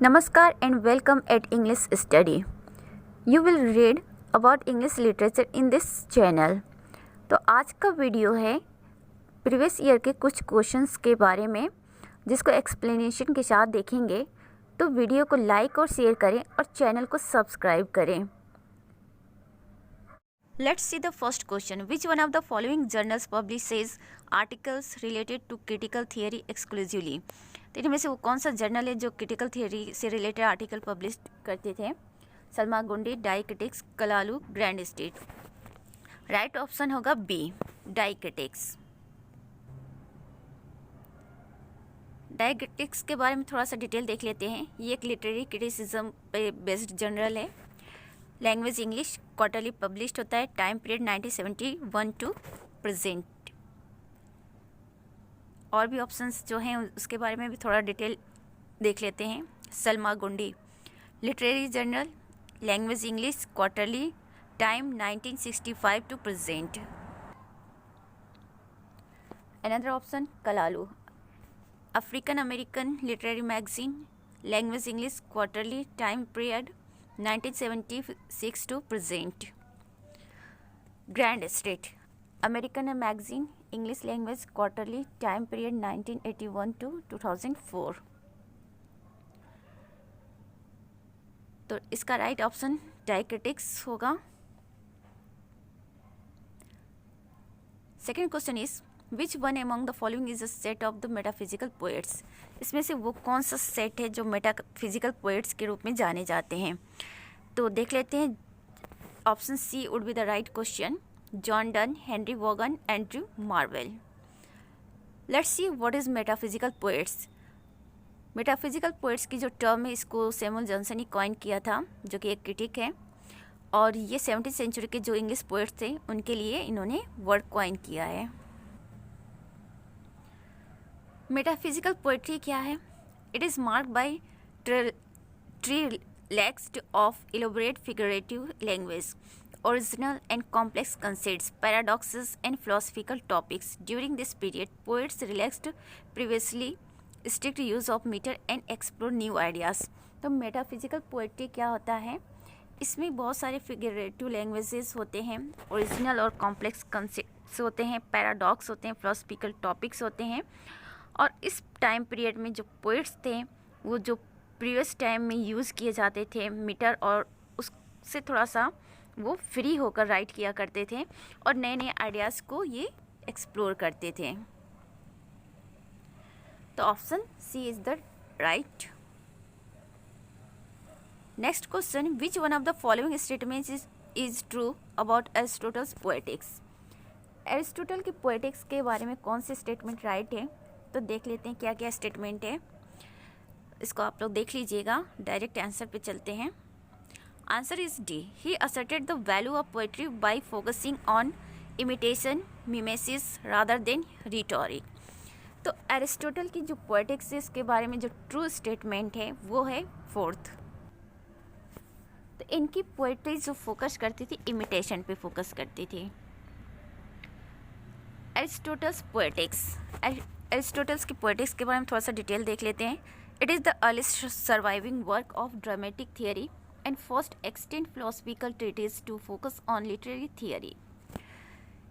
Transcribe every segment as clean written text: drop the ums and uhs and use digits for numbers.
Namaskar and welcome at English Study. You will read about English literature in this channel. तो आज का video है previous year के कुछ क्वेश्चंस के बारे में जिसको एक्सप्लेनेशन के साथ देखेंगे। तो वीडियो को लाइक और शेयर करें और चैनल को सब्सक्राइब करें। Let's see the first question. Which one of the following journals publishes articles related to critical theory exclusively? तो इनमें से वो कौन सा जर्नल है जो क्रिटिकल थियरी से रिलेटेड आर्टिकल पब्लिश करते थे? सल्मागुंडी, डाइक्रिटिक्स, कलालू, ग्रैंड स्टेट। राइट ऑप्शन होगा बी, डाइक्रिटिक्स। डाइक्रिटिक्स के बारे में थोड़ा सा डिटेल देख लेते हैं। ये एक लिटरेरी क्रिटिसिज्म पे बेस्ड जर्नल है। लैंग्वेज इंग्लिश, क्वार्टरली पब्लिश्ड होता है। Time period 1971 to present. और भी ऑप्शंस जो हैं उसके बारे में भी थोड़ा डिटेल देख लेते हैं। Salmagundi literary journal, language English, quarterly, time 1965 to present. Another option Callaloo, African American literary magazine, language English, quarterly, time period 1976 to present. Grand Street American magazine, English language, quarterly, time period 1981 to 2004। तो इसका right option diacritics होगा। Second question is which one among the following is a set of the metaphysical poets? इसमें से वो कौन सा set है जो मेटाफिजिकल पोएट्स के रूप में जाने जाते हैं? तो देख लेते हैं। Option C would be the right question. John Donne, Henry Vaughan, Andrew Marvell. Let's see what is metaphysical poets. Metaphysical poets की जो टर्म है इसको सैमुअल जॉनसन ने कॉइन किया था, जो कि एक क्रिटिक है। और ये 17वीं सेंचुरी के जो इंग्लिश पोएट्स थे उनके लिए इन्होंने वर्ड कॉइन किया है। मेटाफिजिकल पोएट्री क्या है? It is marked by relaxed of elaborate figurative language, original and complex concepts, paradoxes and philosophical topics. During this period, poets relaxed previously strict use of meter and explore new ideas. तो metaphysical poetry क्या होता है? इसमें बहुत सारे figurative languages होते हैं, original और कॉम्प्लेक्स कंसेप्ट्स होते हैं, पैराडॉक्स होते हैं, फिलोसफिकल टॉपिक्स होते हैं। और इस टाइम पीरियड में जो पोएट्स थे वो जो प्रीवियस टाइम में यूज़ किए जाते थे मीटर और उससे थोड़ा सा वो फ्री होकर राइट किया करते थे और नए नए आइडियाज़ को ये एक्सप्लोर करते थे। तो option C is the right. Next question, which one of the following statements is true about Aristotle's Poetics? Aristotle की पोएटिक्स के बारे में कौन सी स्टेटमेंट राइट है? तो देख लेते हैं क्या क्या स्टेटमेंट है। इसको आप लोग देख लीजिएगा। डायरेक्ट आंसर पे चलते हैं। Answer is D. He asserted the value of poetry by focusing on imitation, mimesis rather than rhetoric. तो एरिस्टोटल की जो पोएटिक्स है इसके बारे में जो ट्रू स्टेटमेंट है वो है फोर्थ। तो इनकी पोएट्री जो फोकस करती थी इमिटेशन पे फोकस करती थी। एरिस्टोटल्स पोएटिक्स, एरिस्टोटल्स की पोएटिक्स के बारे में थोड़ा सा डिटेल देख लेते हैं। It is the earliest surviving work of dramatic theory and first extant philosophical treatise to focus on literary theory.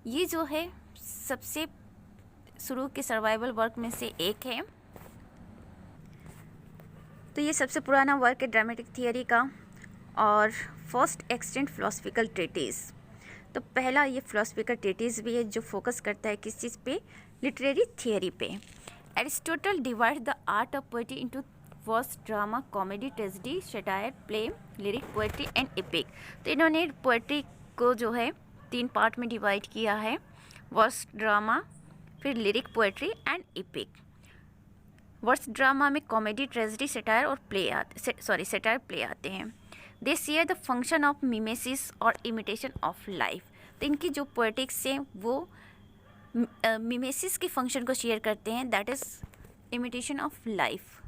ये जो है सबसे शुरू के सर्वाइवल वर्क में से एक है। तो ये सबसे पुराना वर्क है ड्रामेटिक थियरी का और फर्स्ट एक्सटेंट फिलोसफिकल ट्रीटीज। तो पहला ये फिलोसफिकल ट्रीटीज भी है जो फोकस करता है किस चीज़ पे? लिटरेरी थियरी पे। Aristotle divide the art of poetry into verse, drama, comedy, tragedy, satire, play, lyric, poetry and epic. तो इन्होंने पोएट्री को जो है 3 पार्ट में डिवाइड किया है। वर्स ड्रामा, फिर lyric poetry and epic. Verse drama में कॉमेडी, ट्रेजेडी, सटायर और सटायर प्ले आते हैं। They share the function of mimesis और इमिटेशन ऑफ लाइफ। तो इनकी जो पोएटिक्स हैं वो मिमेसिस के फंक्शन को शेयर करते हैं, that is imitation of life.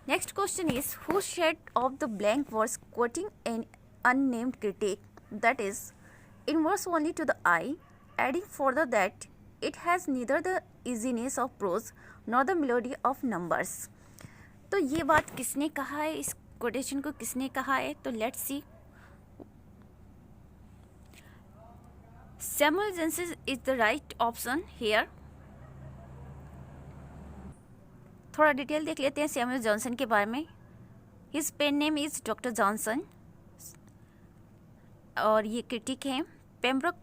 Next question is who said of the blank verse quoting an unnamed critic, that is in verse only to the eye, adding further that it has neither the easiness of prose nor the melody of numbers. तो ये बात किसने कहा है, इस quotation को किसने कहा है? तो let's see. Samuel Johnson is the right option here. थोड़ा डिटेल देख लेते हैं सैमुअल जॉनसन के बारे में। His pen name is doctor Johnson और ये क्रिटिक हैं। पेम्ब्रोक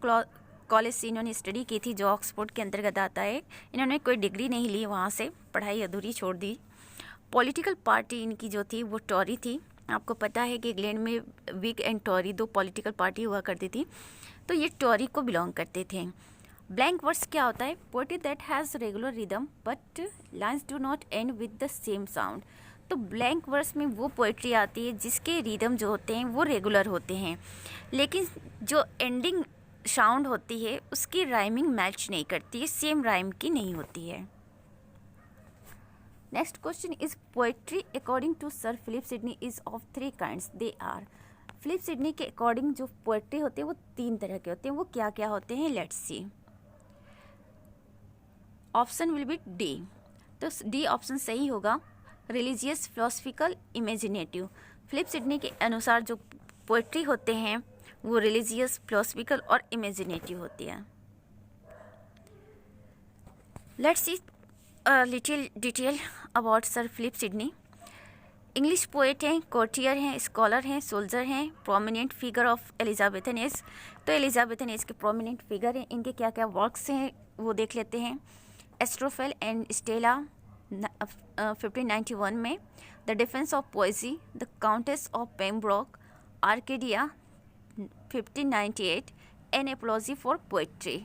कॉलेज से इन्होंने स्टडी की थी, जो ऑक्सफोर्ड के अंतर्गत आता है। इन्होंने कोई डिग्री नहीं ली, वहाँ से पढ़ाई अधूरी छोड़ दी। पॉलिटिकल पार्टी इनकी जो थी वो टॉरी थी। आपको पता है कि इंग्लैंड में विग एंड टॉरी दो पॉलिटिकल पार्टी हुआ करती थी, तो ये टॉरी को बिलोंग करते थे। ब्लैंक वर्स क्या होता है? Poetry that has regular rhythm but lines do not and with the same sound. तो ब्लैंक वर्स में वो पोएट्री आती है जिसके रिदम जो होते हैं वो रेगुलर होते हैं, लेकिन जो एंडिंग साउंड होती है उसकी राइमिंग मैच नहीं करती है, सेम राइम की नहीं होती है। Next question is poetry according to sir Philip Sidney is of 3 kinds. They are. Philip Sidney के अकॉर्डिंग जो पोएट्री होते हैं वो 3 तरह के होते हैं। वो क्या क्या होते हैं? Let's see. Option will be D. तो डी ऑप्शन सही होगा। Religious, philosophical, imaginative. Philip Sidney के अनुसार जो पोएट्री होते हैं वो रिलीजियस, फिलोसफिकल और इमेजिनेटिव होती है। Let's see little detail about sir Philip Sidney. English poet हैं, कोर्टियर हैं, स्कॉलर हैं, सोल्जर हैं, prominent figure of Elizabethan age. तो एलिजाबेथन एज के प्रोमिनेंट फिगर हैं। इनके क्या क्या वर्क्स हैं वो देख लेते हैं। एस्ट्रोफेल एंड स्टेला 1591 में, the Defence of Poesy, the Countess of Pembroke, Arcadia 1598, an Apology for Poetry.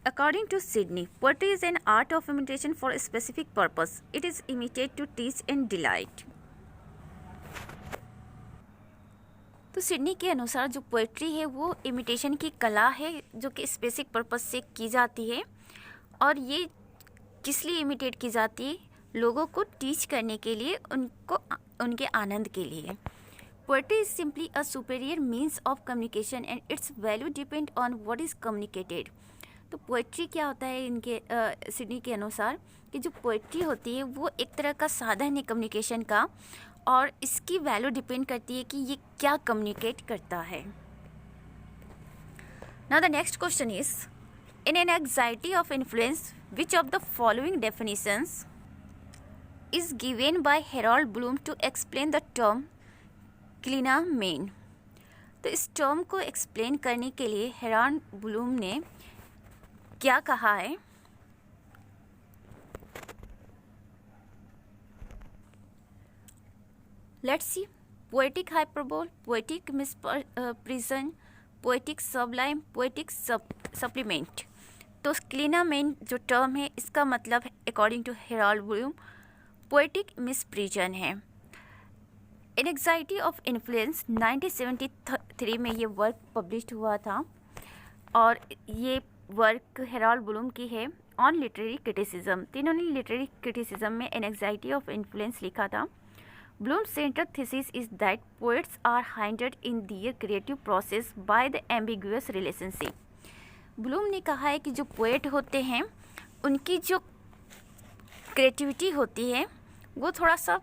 According to Sidney, poetry is an art of imitation for a specific purpose. It is imitated to teach and delight. तो Sydney के अनुसार जो poetry है वो imitation की कला है जो कि स्पेसिफिक पर्पस से की जाती है। और ये किस लिए इमिटेट की जाती है? लोगों को टीच करने के लिए, उनको उनके आनंद के लिए। Poetry is simply a superior means of communication and it's value depend on what is communicated. तो पोएट्री क्या होता है इनके सिडनी के अनुसार कि जो पोएट्री होती है वो एक तरह का साधन है कम्युनिकेशन का, और इसकी वैल्यू डिपेंड करती है कि ये क्या कम्युनिकेट करता है। Now the next question is, in an anxiety of influence which of the following definitions is given by Harold Bloom to explain the term clinamen. तो इस टर्म को एक्सप्लेन करने के लिए हेरोल्ड ब्लूम ने क्या कहा है? Let's see. Poetic hyperbole, poetic misprision, poetic sublime, poetic supplement. तो क्लिनामेन जो टर्म है इसका मतलब according to Harold Bloom poetic misprision है। एंग्जाइटी ऑफ इन्फ्लुएंस 1973 में ये वर्क पब्लिश हुआ था, और ये वर्क हेरोल्ड ब्लूम की है ऑन लिटरेरी क्रिटिसिज्म। तो इन्होंने लिटरेरी क्रिटिसिज्म में एंग्जाइटी ऑफ इन्फ्लुएंस लिखा था। Bloom's central thesis is that poets are hindered in their creative process by the ambiguous relationship. Bloom ने कहा है कि जो पोएट होते हैं उनकी जो क्रिएटिविटी होती है वो थोड़ा सा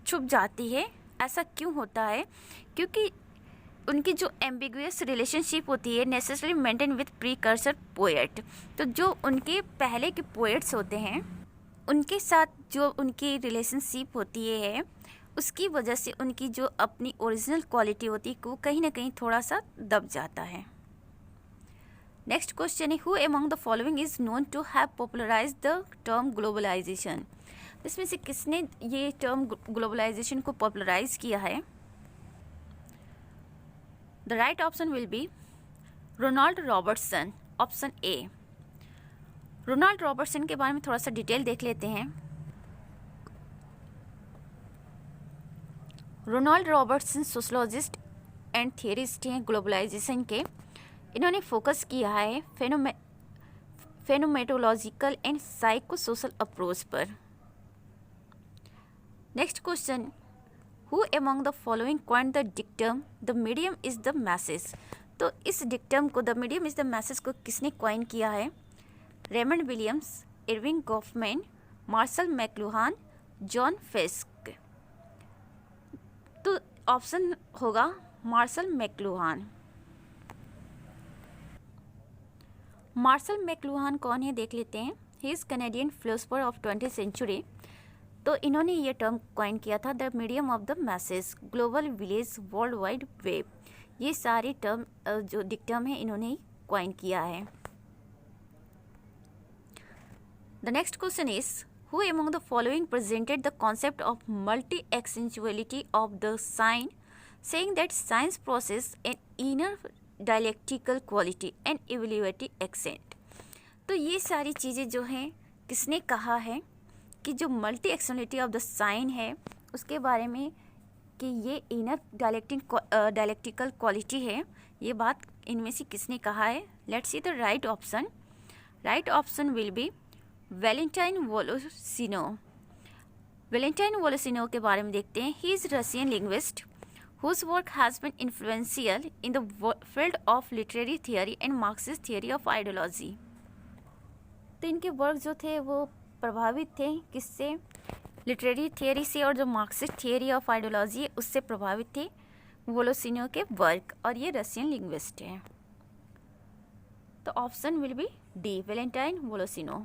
छुप जाती है। ऐसा क्यों होता है? क्योंकि उनकी जो एम्बिगुअस रिलेशनशिप होती है necessary maintain with precursor poet. तो जो उनके पहले के पोएट्स होते हैं उनके साथ जो उनकी रिलेशनशिप होती है उसकी वजह से उनकी जो अपनी ओरिजिनल क्वालिटी होती है वो कहीं ना कहीं थोड़ा सा दब जाता है। नेक्स्ट क्वेश्चन है, who among the following is known to have popularised the term globalisation. इसमें से किसने ये टर्म ग्लोबलाइजेशन को पॉपुलराइज किया है? The right option will be Ronald Robertson, option A. Ronald Robertson के बारे में थोड़ा सा डिटेल देख लेते हैं। Ronald Robertson sociologist and theorist हैं ग्लोबलाइजेशन के। इन्होंने फोकस किया है phenomenological and psycho social approach पर। Next question, who among the following coined the dictum the medium is the message. तो इस डिक्टम को, the medium is the message को किसने कॉइन किया है? Raymond Williams, Erving Goffman, martial McLuhan, John फिस्क। तो option होगा मार्शल मैकलुहान। मार्शल मैकलुहान कौन है देख लेते हैं। He is Canadian philosopher of 20th century. तो इन्होंने ये टर्म कॉइन किया था, the medium of the message, global village, world wide web. ये सारे टर्म जो डिक्टम है इन्होंने ही कॉइन किया है। The next question is who among the following presented the concept of multi accentuality of the sign, saying that signs process an inner dialectical quality and evaluative accent. तो ये सारी चीज़ें जो हैं किसने कहा है कि जो multi accentuality of the sign है उसके बारे में कि ये इनर डायलेक्टिकल क्वालिटी है, ये बात इनमें से किसने कहा है। Let's see the right option. Right option will be Valentin Voloshinov. Valentin Voloshinov के बारे में देखते हैं। He is Russian linguist whose work has been influential in the field of literary theory and Marxist theory of ideology। तो इनके work जो थे वो प्रभावित थे किससे, लिटरेरी थियरी से, और जो मार्क्सिस्ट थियरी ऑफ आइडियोलॉजी है उससे प्रभावित थे वोलोसिनो के वर्क, और ये रशियन लिंग्विस्ट हैं। तो option will be D, Valentin वोलोसिनो।